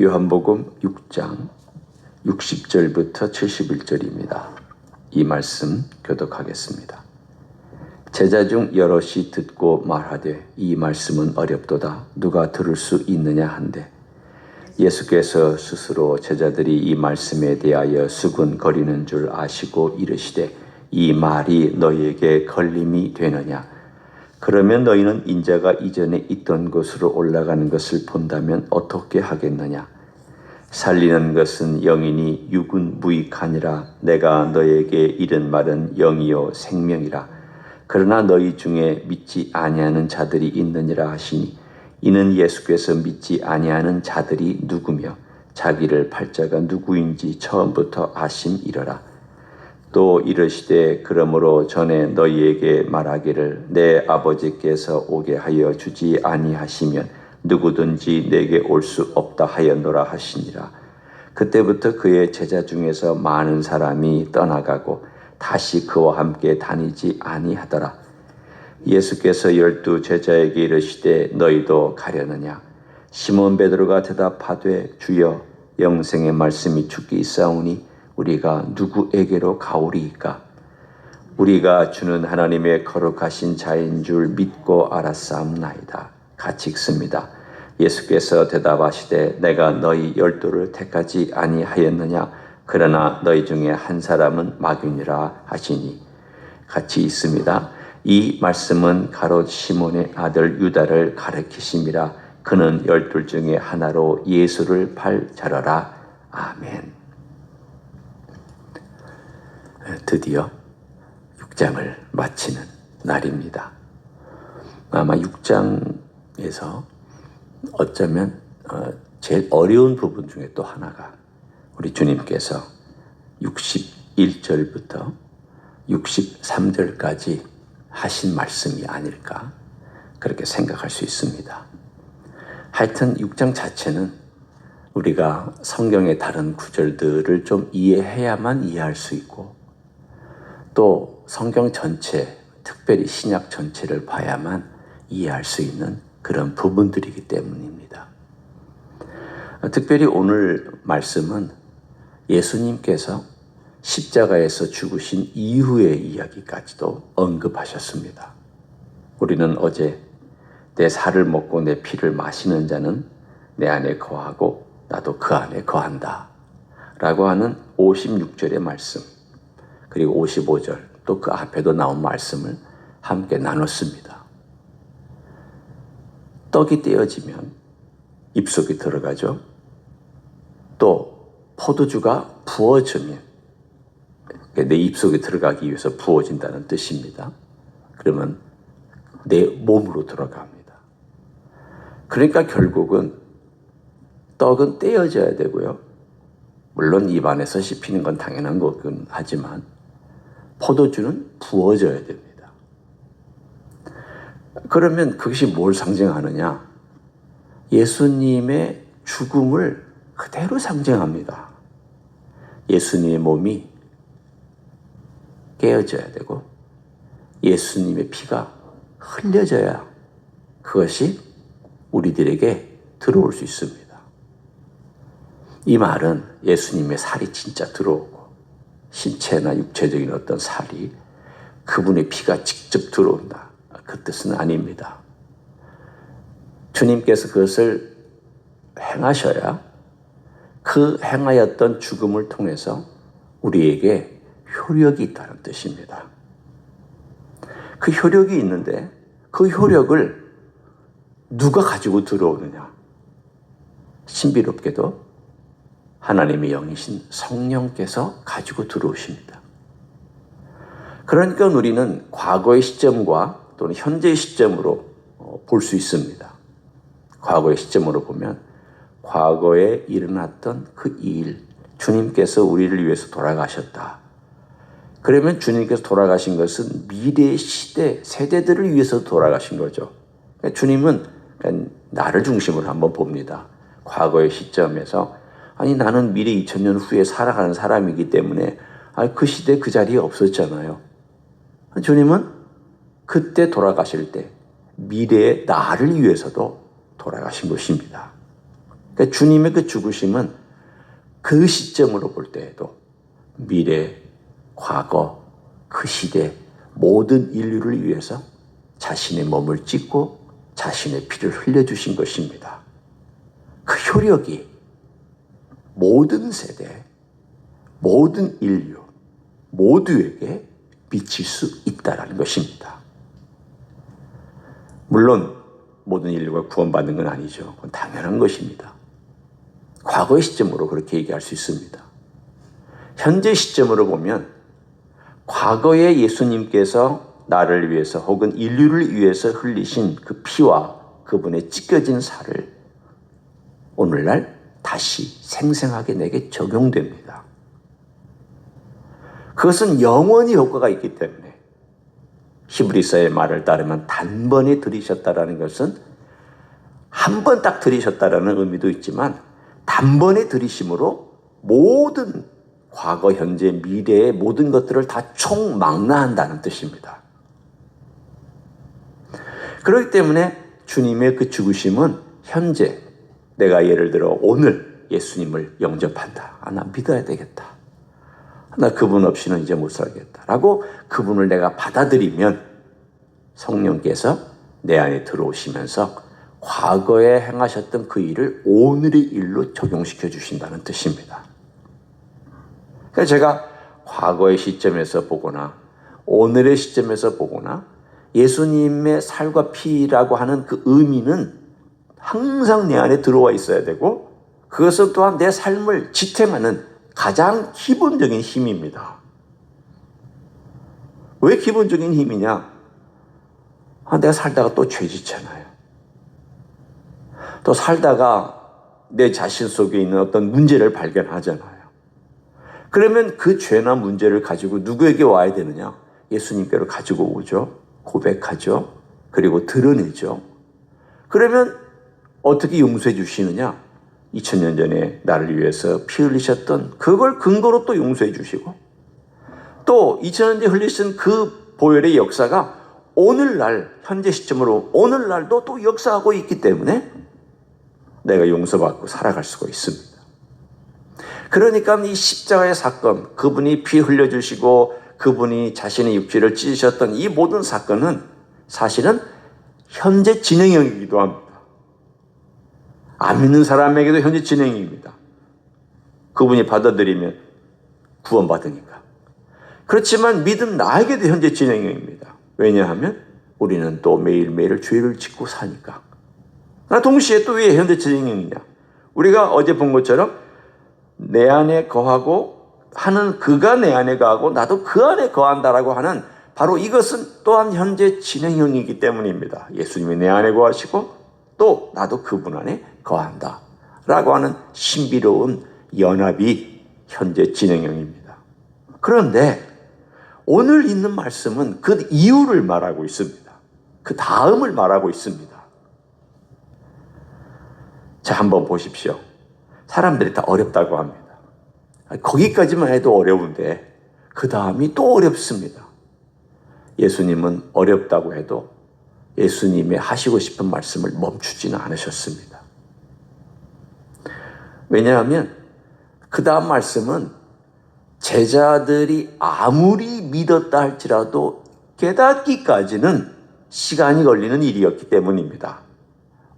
요한복음 6장 60절부터 71절입니다. 이 말씀 교독하겠습니다. 제자 중 여럿이 듣고 말하되 이 말씀은 어렵도다 누가 들을 수 있느냐 한데 예수께서 스스로 제자들이 이 말씀에 대하여 수군거리는 줄 아시고 이르시되 이 말이 너희에게 걸림이 되느냐 그러면 너희는 인자가 이전에 있던 곳으로 올라가는 것을 본다면 어떻게 하겠느냐 살리는 것은 영이니 육은 무익하니라 내가 너희에게 이른 말은 영이요 생명이라 그러나 너희 중에 믿지 아니하는 자들이 있느니라 하시니 이는 예수께서 믿지 아니하는 자들이 누구며 자기를 팔자가 누구인지 처음부터 아심이러라. 또 이르시되 그러므로 전에 너희에게 말하기를 내 아버지께서 오게 하여 주지 아니하시면 누구든지 내게 올 수 없다 하였노라 하시니라. 그때부터 그의 제자 중에서 많은 사람이 떠나가고 다시 그와 함께 다니지 아니하더라. 예수께서 12 제자에게 이르시되 너희도 가려느냐 시몬 베드로가 대답하되 주여 영생의 말씀이 주께 있사오니 우리가 누구에게로 가오리이까 우리가 주는 하나님의 거룩하신 자인 줄 믿고 알았사옵나이다. 같이 읽습니다. 예수께서 대답하시되 내가 너희 12를 택하지 아니하였느냐 그러나 너희 중에 한 사람은 마귀니라 하시니 같이 있습니다. 이 말씀은 가롯 시몬의 아들 유다를 가리키심이라 그는 12 중에 하나로 예수를 팔자러라. 아멘. 드디어 6장을 마치는 날입니다. 아마 6장에서 어쩌면 제일 어려운 부분 중에 또 하나가 우리 주님께서 61절부터 63절까지 하신 말씀이 아닐까 그렇게 생각할 수 있습니다. 하여튼 6장 자체는 우리가 성경의 다른 구절들을 좀 이해해야만 이해할 수 있고 또 성경 전체, 특별히 신약 전체를 봐야만 이해할 수 있는 그런 부분들이기 때문입니다. 특별히 오늘 말씀은 예수님께서 십자가에서 죽으신 이후의 이야기까지도 언급하셨습니다. 우리는 어제 내 살을 먹고 내 피를 마시는 자는 내 안에 거하고 나도 그 안에 거한다 라고 하는 56절의 말씀 그리고 55절 또 그 앞에도 나온 말씀을 함께 나눴습니다. 떡이 떼어지면 입속에 들어가죠. 또 포도주가 부어지면 내 입속에 들어가기 위해서 부어진다는 뜻입니다. 그러면 내 몸으로 들어갑니다. 그러니까 결국은 떡은 떼어져야 되고요. 물론 입안에서 씹히는 건 당연한 거긴 하지만 포도주는 부어져야 됩니다. 그러면 그것이 뭘 상징하느냐? 예수님의 죽음을 그대로 상징합니다. 예수님의 몸이 깨어져야 되고 예수님의 피가 흘려져야 그것이 우리들에게 들어올 수 있습니다. 이 말은 예수님의 살이 진짜 들어오고 신체나 육체적인 어떤 살이 그분의 피가 직접 들어온다. 그 뜻은 아닙니다. 주님께서 그것을 행하셔야 그 행하였던 죽음을 통해서 우리에게 효력이 있다는 뜻입니다. 그 효력이 있는데 그 효력을 누가 가지고 들어오느냐? 신비롭게도 하나님의 영이신 성령께서 가지고 들어오십니다. 그러니까 우리는 과거의 시점과 또는 현재의 시점으로 볼 수 있습니다. 과거의 시점으로 보면 과거에 일어났던 그 일, 주님께서 우리를 위해서 돌아가셨다. 그러면 주님께서 돌아가신 것은 미래의 시대, 세대들을 위해서 돌아가신 거죠. 그러니까 주님은 그냥 나를 중심으로 한번 봅니다. 과거의 시점에서 아니 나는 미래 2000년 후에 살아가는 사람이기 때문에 그 시대 그 자리에 없었잖아요. 주님은 그때 돌아가실 때 미래의 나를 위해서도 돌아가신 것입니다. 그러니까 주님의 그 죽으심은 그 시점으로 볼 때에도 미래, 과거, 그 시대 모든 인류를 위해서 자신의 몸을 찢고 자신의 피를 흘려주신 것입니다. 그 효력이 모든 세대, 모든 인류, 모두에게 미칠 수 있다는 것입니다. 물론 모든 인류가 구원받는 건 아니죠. 그건 당연한 것입니다. 과거의 시점으로 그렇게 얘기할 수 있습니다. 현재 시점으로 보면 과거에 예수님께서 나를 위해서 혹은 인류를 위해서 흘리신 그 피와 그분의 찢겨진 살을 오늘날 다시 생생하게 내게 적용됩니다. 그것은 영원히 효과가 있기 때문에 히브리서의 말을 따르면 단번에 들이셨다라는 것은 한 번 딱 들이셨다라는 의미도 있지만 단번에 들이심으로 모든 과거, 현재, 미래의 모든 것들을 다 총망라한다는 뜻입니다. 그렇기 때문에 주님의 그 죽으심은 현재 내가 예를 들어 오늘 예수님을 영접한다. 나 믿어야 되겠다. 나 그분 없이는 이제 못 살겠다. 라고 그분을 내가 받아들이면 성령께서 내 안에 들어오시면서 과거에 행하셨던 그 일을 오늘의 일로 적용시켜 주신다는 뜻입니다. 그래서 제가 과거의 시점에서 보거나 오늘의 시점에서 보거나 예수님의 살과 피라고 하는 그 의미는 항상 내 안에 들어와 있어야 되고 그것은 또한 내 삶을 지탱하는 가장 기본적인 힘입니다. 왜 기본적인 힘이냐? 내가 살다가 또 죄짓잖아요. 또 살다가 내 자신 속에 있는 어떤 문제를 발견하잖아요. 그러면 그 죄나 문제를 가지고 누구에게 와야 되느냐? 예수님께로 가지고 오죠. 고백하죠. 그리고 드러내죠. 그러면 어떻게 용서해 주시느냐? 2000년 전에 나를 위해서 피 흘리셨던 그걸 근거로 또 용서해 주시고 또 2000년 전에 흘리신 그 보혈의 역사가 오늘날 현재 시점으로 오늘날도 또 역사하고 있기 때문에 내가 용서받고 살아갈 수가 있습니다. 그러니까 이 십자가의 사건, 그분이 피 흘려주시고 그분이 자신의 육체를 찢으셨던 이 모든 사건은 사실은 현재 진행형이기도 합니다. 안 믿는 사람에게도 현재 진행입니다. 그분이 받아들이면 구원받으니까. 그렇지만 믿음 나에게도 현재 진행형입니다. 왜냐하면 우리는 또 매일매일 죄를 짓고 사니까. 동시에 또 왜 현재 진행형이냐? 우리가 어제 본 것처럼 내 안에 거하고 하는 그가 내 안에 거하고 나도 그 안에 거한다라고 하는 바로 이것은 또한 현재 진행형이기 때문입니다. 예수님이 내 안에 거하시고 또 나도 그분 안에 거한다 라고 하는 신비로운 연합이 현재 진행형입니다. 그런데 오늘 있는 말씀은 그 이유를 말하고 있습니다. 그 다음을 말하고 있습니다. 자, 한번 보십시오. 사람들이 다 어렵다고 합니다. 거기까지만 해도 어려운데 그 다음이 또 어렵습니다. 예수님은 어렵다고 해도 예수님의 하시고 싶은 말씀을 멈추지는 않으셨습니다. 왜냐하면 그 다음 말씀은 제자들이 아무리 믿었다 할지라도 깨닫기까지는 시간이 걸리는 일이었기 때문입니다.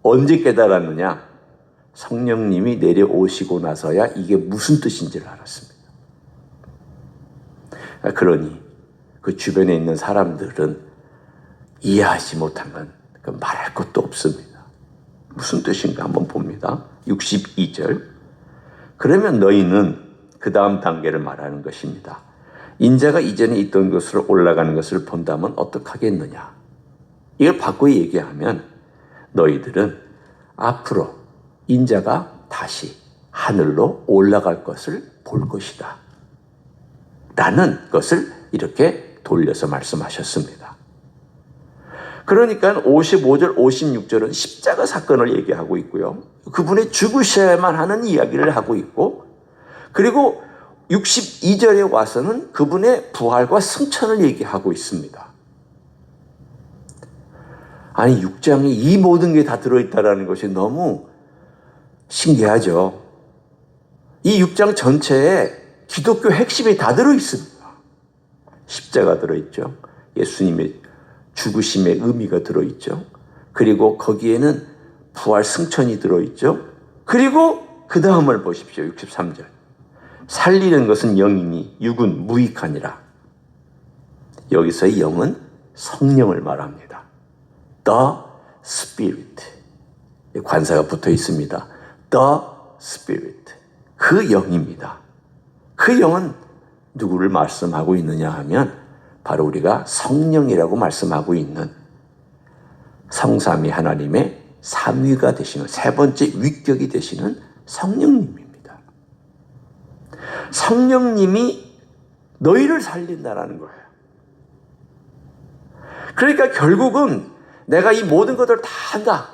언제 깨달았느냐? 성령님이 내려오시고 나서야 이게 무슨 뜻인지를 알았습니다. 그러니 그 주변에 있는 사람들은 이해하지 못하면 말할 것도 없습니다. 무슨 뜻인가 한번 봅니다. 62절. 그러면 너희는 그 다음 단계를 말하는 것입니다. 인자가 이전에 있던 곳으로 올라가는 것을 본다면 어떡하겠느냐? 이걸 바꾸어 얘기하면 너희들은 앞으로 인자가 다시 하늘로 올라갈 것을 볼 것이다 라는 것을 이렇게 돌려서 말씀하셨습니다. 그러니까 55절, 56절은 십자가 사건을 얘기하고 있고요. 그분의 죽으셔야만 하는 이야기를 하고 있고, 그리고 62절에 와서는 그분의 부활과 승천을 얘기하고 있습니다. 아니 6장에 이 모든 게 다 들어있다는 것이 너무 신기하죠? 이 6장 전체에 기독교 핵심이 다 들어있습니다. 십자가 들어있죠. 예수님의 죽으심의 의미가 들어있죠. 그리고 거기에는 부활 승천이 들어있죠. 그리고 그 다음을 보십시오. 63절. 살리는 것은 영이니 육은 무익하니라. 여기서의 영은 성령을 말합니다. The Spirit. 관사가 붙어 있습니다. The Spirit. 그 영입니다. 그 영은 누구를 말씀하고 있느냐 하면 바로 우리가 성령이라고 말씀하고 있는 성삼위 하나님의 삼위가 되시는 세 번째 위격이 되시는 성령님입니다. 성령님이 너희를 살린다라는 거예요. 그러니까 결국은 내가 이 모든 것들을 다 한다.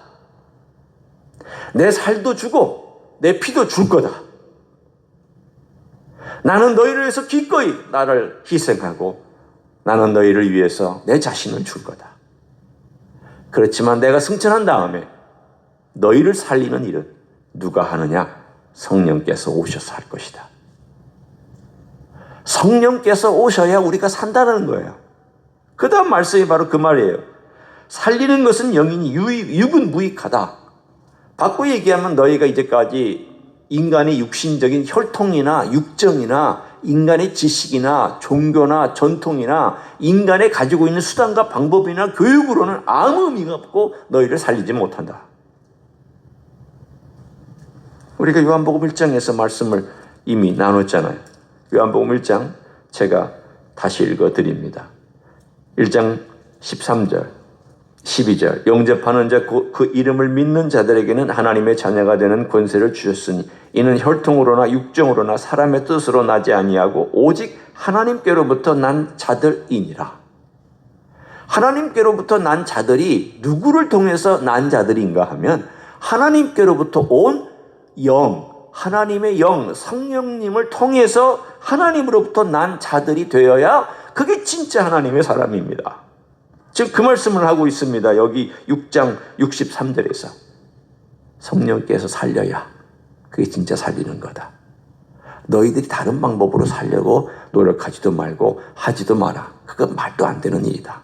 내 살도 주고 내 피도 줄 거다. 나는 너희를 위해서 기꺼이 나를 희생하고 나는 너희를 위해서 내 자신을 줄 거다. 그렇지만 내가 승천한 다음에 너희를 살리는 일은 누가 하느냐? 성령께서 오셔서 할 것이다. 성령께서 오셔야 우리가 산다는 거예요. 그 다음 말씀이 바로 그 말이에요. 살리는 것은 영이니 육은 무익하다. 바꿔 얘기하면 너희가 이제까지 인간의 육신적인 혈통이나 육정이나 인간의 지식이나 종교나 전통이나 인간의 가지고 있는 수단과 방법이나 교육으로는 아무 의미가 없고 너희를 살리지 못한다. 우리가 요한복음 1장에서 말씀을 이미 나눴잖아요. 요한복음 1장 제가 다시 읽어드립니다. 1장 13절 12절 영접하는 자 그 이름을 믿는 자들에게는 하나님의 자녀가 되는 권세를 주셨으니 이는 혈통으로나 육정으로나 사람의 뜻으로 나지 아니하고 오직 하나님께로부터 난 자들이니라. 하나님께로부터 난 자들이 누구를 통해서 난 자들인가 하면 하나님께로부터 온 영, 하나님의 영, 성령님을 통해서 하나님으로부터 난 자들이 되어야 그게 진짜 하나님의 사람입니다. 지금 그 말씀을 하고 있습니다. 여기 6장 63절에서 성령께서 살려야 그게 진짜 살리는 거다. 너희들이 다른 방법으로 살려고 노력하지도 말고 하지도 마라. 그건 말도 안 되는 일이다.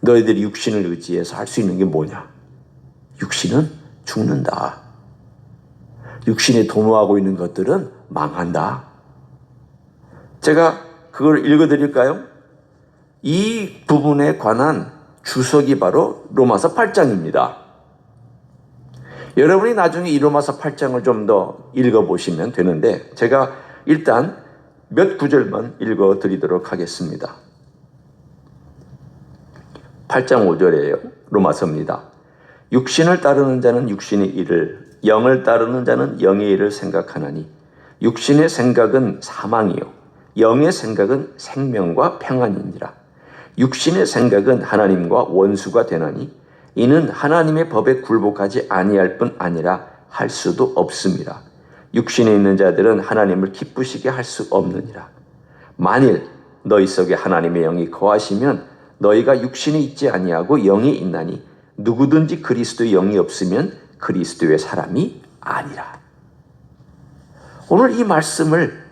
너희들이 육신을 의지해서 할 수 있는 게 뭐냐? 육신은 죽는다. 육신에 도모하고 있는 것들은 망한다. 제가 그걸 읽어드릴까요? 이 부분에 관한 주석이 바로 로마서 8장입니다. 여러분이 나중에 이 로마서 8장을 좀 더 읽어보시면 되는데 제가 일단 몇 구절만 읽어드리도록 하겠습니다. 8장 5절이에요. 로마서입니다. 육신을 따르는 자는 육신의 일을, 영을 따르는 자는 영의 일을 생각하나니 육신의 생각은 사망이요 영의 생각은 생명과 평안이니라. 육신의 생각은 하나님과 원수가 되나니 이는 하나님의 법에 굴복하지 아니할 뿐 아니라 할 수도 없습니다. 육신에 있는 자들은 하나님을 기쁘시게 할 수 없느니라. 만일 너희 속에 하나님의 영이 거하시면 너희가 육신에 있지 아니하고 영이 있나니 누구든지 그리스도의 영이 없으면 그리스도의 사람이 아니라. 오늘 이 말씀을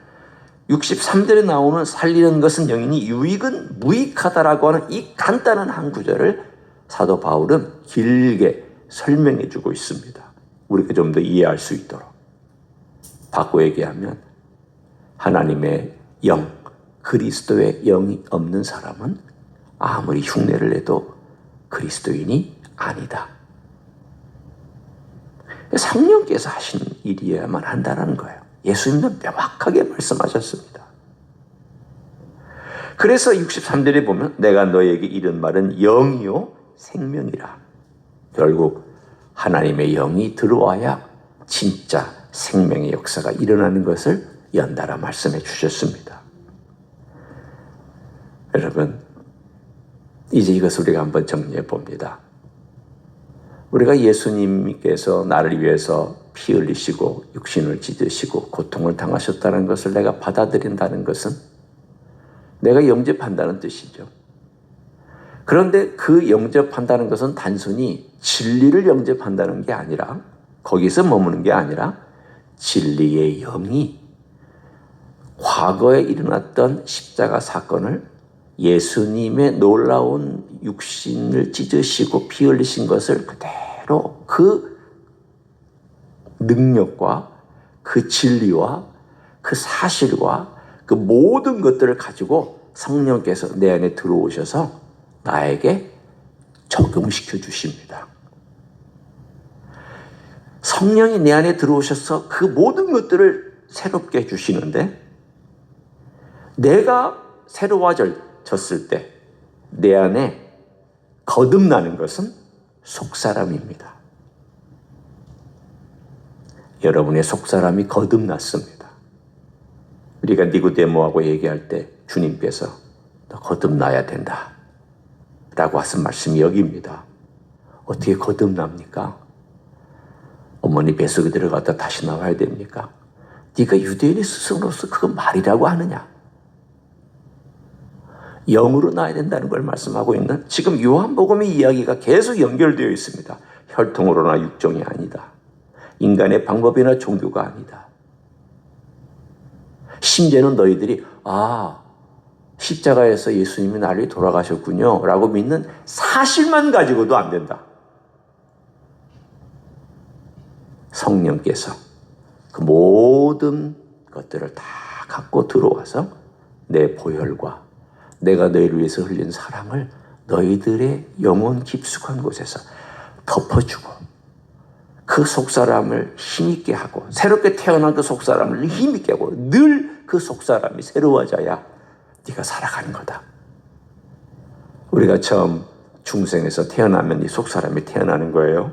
63절에 나오는 살리는 것은 영이니 유익은 무익하다라고 하는 이 간단한 한 구절을 사도 바울은 길게 설명해 주고 있습니다. 우리가 좀 더 이해할 수 있도록. 바꿔 얘기하면 하나님의 영, 그리스도의 영이 없는 사람은 아무리 흉내를 내도 그리스도인이 아니다. 성령께서 하시는 일이어야만 한다는 거예요. 예수님은 명확하게 말씀하셨습니다. 그래서 63절에 보면 내가 너에게 이른 말은 영이요 생명이라. 결국 하나님의 영이 들어와야 진짜 생명의 역사가 일어나는 것을 연달아 말씀해 주셨습니다. 여러분, 이제 이것을 우리가 한번 정리해 봅니다. 우리가 예수님께서 나를 위해서 피 흘리시고 육신을 찢으시고 고통을 당하셨다는 것을 내가 받아들인다는 것은 내가 영접한다는 뜻이죠. 그런데 그 영접한다는 것은 단순히 진리를 영접한다는 게 아니라 거기서 머무는 게 아니라 진리의 영이 과거에 일어났던 십자가 사건을 예수님의 놀라운 육신을 찢으시고 피 흘리신 것을 그대로 그 능력과 그 진리와 그 사실과 그 모든 것들을 가지고 성령께서 내 안에 들어오셔서 나에게 적용시켜 주십니다. 성령이 내 안에 들어오셔서 그 모든 것들을 새롭게 해주시는데, 내가 새로워졌을 때 내 안에 거듭나는 것은 속사람입니다. 여러분의 속사람이 거듭났습니다. 우리가 니고데모하고 얘기할 때 주님께서 너 거듭나야 된다 라고 하신 말씀이 여기입니다. 어떻게 거듭납니까? 어머니 뱃속에 들어갔다 다시 나와야 됩니까? 네가 유대인의 스승으로서 그건 말이라고 하느냐? 영으로 나야 된다는 걸 말씀하고 있는, 지금 요한복음의 이야기가 계속 연결되어 있습니다. 혈통으로나 육종이 아니다. 인간의 방법이나 종교가 아니다. 심지어는 너희들이 십자가에서 예수님이 나를 위해 돌아가셨군요 라고 믿는 사실만 가지고도 안 된다. 성령께서 그 모든 것들을 다 갖고 들어와서 내 보혈과 내가 너희를 위해서 흘린 사랑을 너희들의 영혼 깊숙한 곳에서 덮어주고, 그 속사람을 힘있게 하고, 새롭게 태어난 그 속사람을 힘있게 하고, 늘 그 속사람이 새로워져야 네가 살아가는 거다. 우리가 처음 중생에서 태어나면 이 속사람이 태어나는 거예요.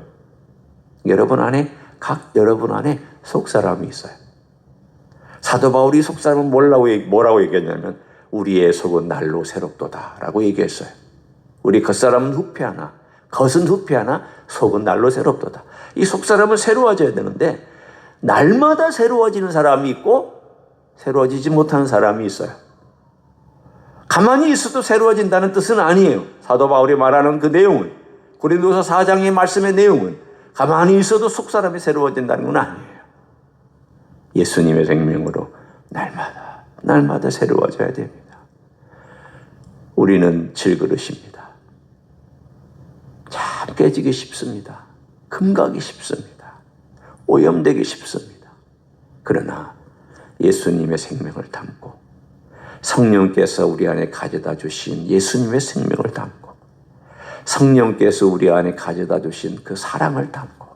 여러분 안에 속사람이 있어요. 사도 바울이 속사람은 뭐라고 얘기했냐면 우리의 속은 날로 새롭도다 라고 얘기했어요. 우리 겉사람은 후패하나 겉은 후패하나 속은 날로 새롭도다. 이 속사람은 새로워져야 되는데 날마다 새로워지는 사람이 있고 새로워지지 못하는 사람이 있어요. 가만히 있어도 새로워진다는 뜻은 아니에요. 사도 바울이 말하는 그 내용은, 고린도서 4장의 말씀의 내용은 가만히 있어도 속사람이 새로워진다는 건 아니에요. 예수님의 생명으로 날마다 새로워져야 됩니다. 우리는 질그릇입니다. 참 깨지기 쉽습니다. 금가기 쉽습니다. 오염되기 쉽습니다. 그러나 예수님의 생명을 담고 성령께서 우리 안에 가져다 주신 예수님의 생명을 담고 성령께서 우리 안에 가져다 주신 그 사랑을 담고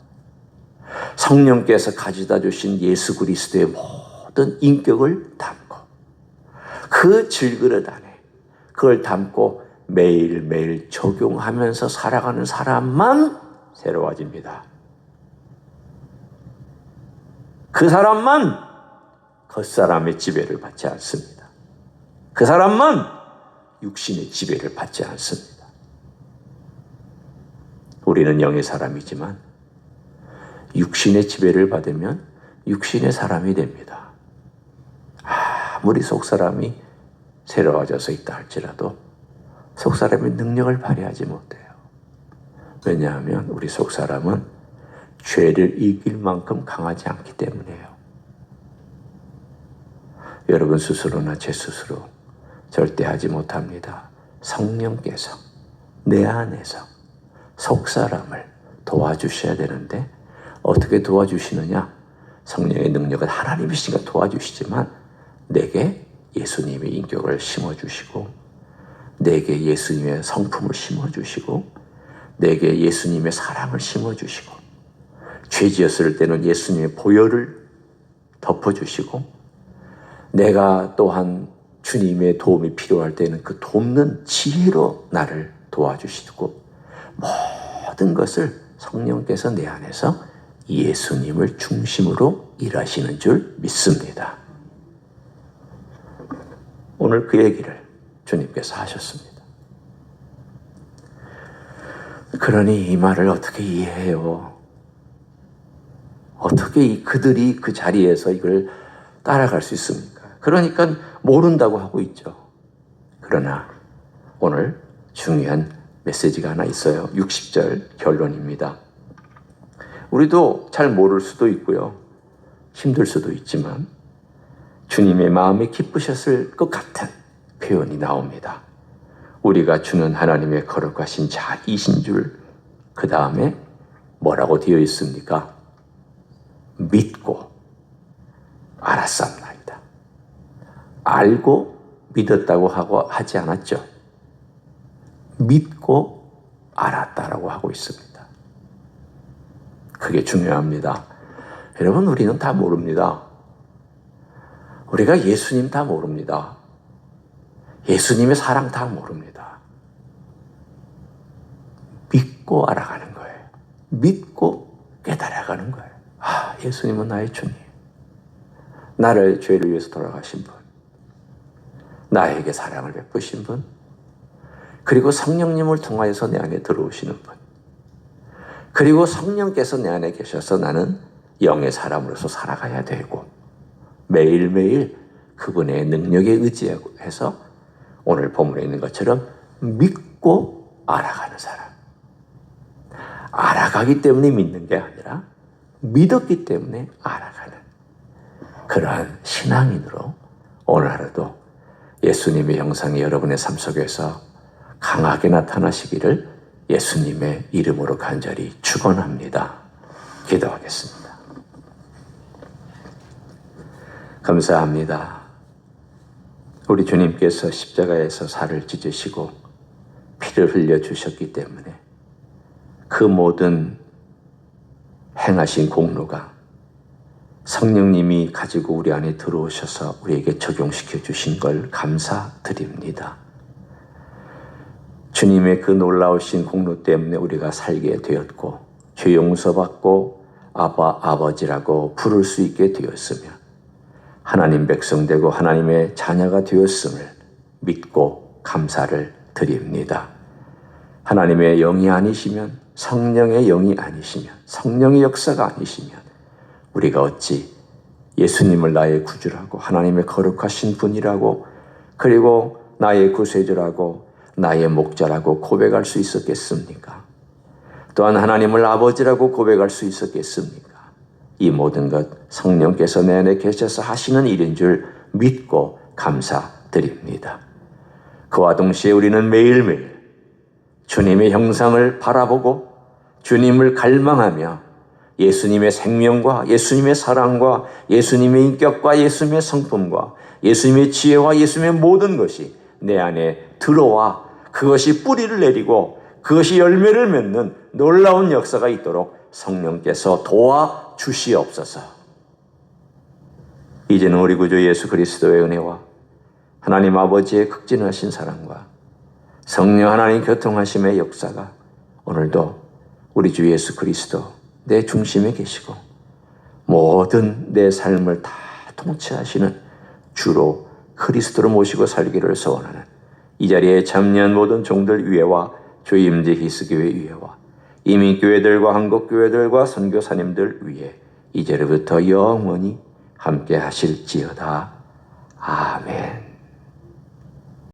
성령께서 가져다 주신 예수 그리스도의 모든 인격을 담고 그 질그릇 안에 그걸 담고 매일매일 적용하면서 살아가는 사람만 새로워집니다. 그 사람만 겉사람의 지배를 받지 않습니다. 그 사람만 육신의 지배를 받지 않습니다. 우리는 영의 사람이지만 육신의 지배를 받으면 육신의 사람이 됩니다. 아무리 속사람이 새로워져서 있다 할지라도 속사람의 능력을 발휘하지 못해요. 왜냐하면 우리 속사람은 죄를 이길 만큼 강하지 않기 때문이에요. 여러분 스스로나 제 스스로 절대 하지 못합니다. 성령께서 내 안에서 속사람을 도와주셔야 되는데 어떻게 도와주시느냐? 성령의 능력은 하나님이시니까 도와주시지만 내게 예수님의 인격을 심어주시고 내게 예수님의 성품을 심어주시고 내게 예수님의 사랑을 심어주시고 죄 지었을 때는 예수님의 보혈을 덮어주시고 내가 또한 주님의 도움이 필요할 때는 그 돕는 지혜로 나를 도와주시고 모든 것을 성령께서 내 안에서 예수님을 중심으로 일하시는 줄 믿습니다. 오늘 그 얘기를 주님께서 하셨습니다. 그러니 이 말을 어떻게 이해해요? 어떻게 그들이 그 자리에서 이걸 따라갈 수 있습니까? 그러니까 모른다고 하고 있죠. 그러나 오늘 중요한 메시지가 하나 있어요. 60절 결론입니다. 우리도 잘 모를 수도 있고요. 힘들 수도 있지만 주님의 마음이 기쁘셨을 것 같은 표현이 나옵니다. 우리가 주는 하나님의 거룩하신 자이신 줄 그 다음에 뭐라고 되어 있습니까? 믿고 알았사옵나이다. 알고 믿었다고 하고 하지 않았죠. 믿고 알았다라고 하고 있습니다. 그게 중요합니다. 여러분, 우리는 다 모릅니다. 우리가 예수님 다 모릅니다. 예수님의 사랑 다 모릅니다. 믿고 알아가는 거예요. 믿고 깨달아가는 거예요. 아, 예수님은 나의 주님. 나를 죄를 위해서 돌아가신 분. 나에게 사랑을 베푸신 분. 그리고 성령님을 통하여서 내 안에 들어오시는 분. 그리고 성령께서 내 안에 계셔서 나는 영의 사람으로서 살아가야 되고 매일매일 그분의 능력에 의지해서 오늘 본문에 있는 것처럼 믿고 알아가는 사람. 알아가기 때문에 믿는 게 아니라 믿었기 때문에 알아가는 그러한 신앙인으로 오늘 하루도 예수님의 형상이 여러분의 삶 속에서 강하게 나타나시기를 예수님의 이름으로 간절히 축원합니다. 기도하겠습니다. 감사합니다. 우리 주님께서 십자가에서 살을 찢으시고 피를 흘려주셨기 때문에 그 모든 행하신 공로가 성령님이 가지고 우리 안에 들어오셔서 우리에게 적용시켜 주신 걸 감사드립니다. 주님의 그 놀라우신 공로 때문에 우리가 살게 되었고 죄 용서받고 아버지라고 부를 수 있게 되었으며 하나님 백성 되고 하나님의 자녀가 되었음을 믿고 감사를 드립니다. 하나님의 영이 아니시면, 성령의 영이 아니시면, 성령의 역사가 아니시면 우리가 어찌 예수님을 나의 구주라고 하나님의 거룩하신 분이라고 그리고 나의 구세주라고 나의 목자라고 고백할 수 있었겠습니까? 또한 하나님을 아버지라고 고백할 수 있었겠습니까? 이 모든 것 성령께서 내 안에 계셔서 하시는 일인 줄 믿고 감사드립니다. 그와 동시에 우리는 매일매일 주님의 형상을 바라보고 주님을 갈망하며 예수님의 생명과 예수님의 사랑과 예수님의 인격과 예수님의 성품과 예수님의 지혜와 예수님의 모든 것이 내 안에 들어와 그것이 뿌리를 내리고 그것이 열매를 맺는 놀라운 역사가 있도록 성령께서 도와주시옵소서. 이제는 우리 구주 예수 그리스도의 은혜와 하나님 아버지의 극진하신 사랑과 성령 하나님 교통하심의 역사가 오늘도 우리 주 예수 그리스도 내 중심에 계시고 모든 내 삶을 다 통치하시는 주로 그리스도를 모시고 살기를 소원하는 이 자리에 참여한 모든 종들 위에와 주임제 히스교회 위에와 이민교회들과 한국교회들과 선교사님들 위에 이제부터 영원히 함께 하실지어다. 아멘.